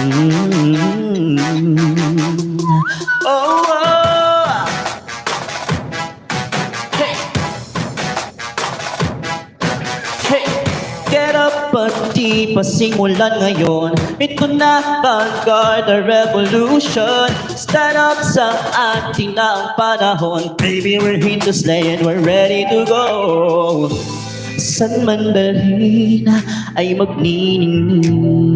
Oh, oh. Hey. Hey. Get up at di pa simulan ngayon. Ito na Vanguard the Revolution. Stand up sa ating na ang panahon. Baby, we're here to slay and we're ready to go. San man dalhin ay magniningning.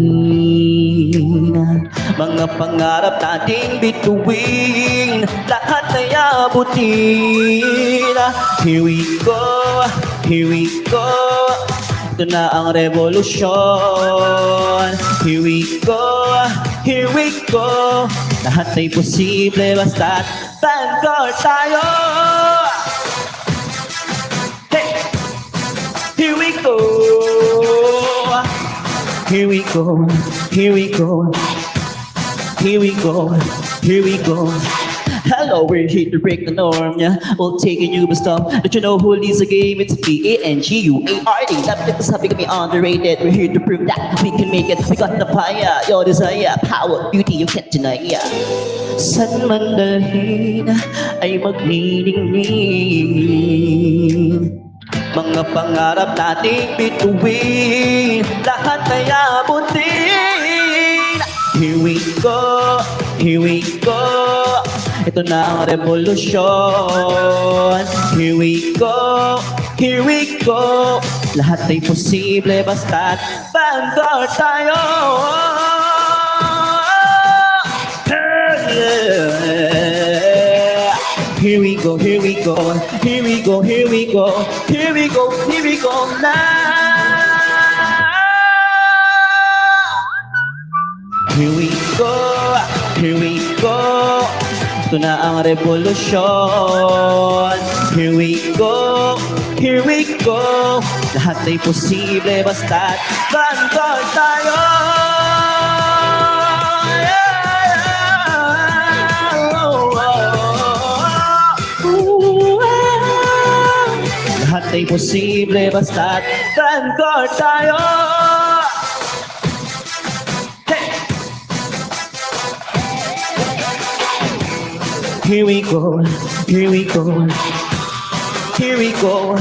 Mga pangarap nating bituin, lahat ay abutin. Here we go, here we go. Ito na ang revolusyon. Here we go, here we go. Lahat ay posible basta't Vanguard tayo. Hey! Here we go. Here we go. Here we go. Here we go. Here we go. Hello, we're here to break the norm, yeah. We'll take a new stop. Don't you know who leads the game? It's VANGUARD. Laptop sabi kami underrated. We're here to prove that we can make it. We got the fire, your desire, power, beauty, you can't deny, yeah. San man dalhin ay magniningning. Mga pangarap nating bituin, lahat ay abutin. Here we go, here we go. Ito na ang revolusyon. Here we go, here we go. Lahat ay posible basta't Vanguard tayo. Here we go, here we go, here we go, here we go, here we go, here we go now. Here we go, here we go. Ito na ang revolusyon. Here we go, here we go. Lahat ay posible basta't Vanguard tayo. Lahat ay posible basta't Vanguard tayo. Hey! Here we go, here we go, here we go.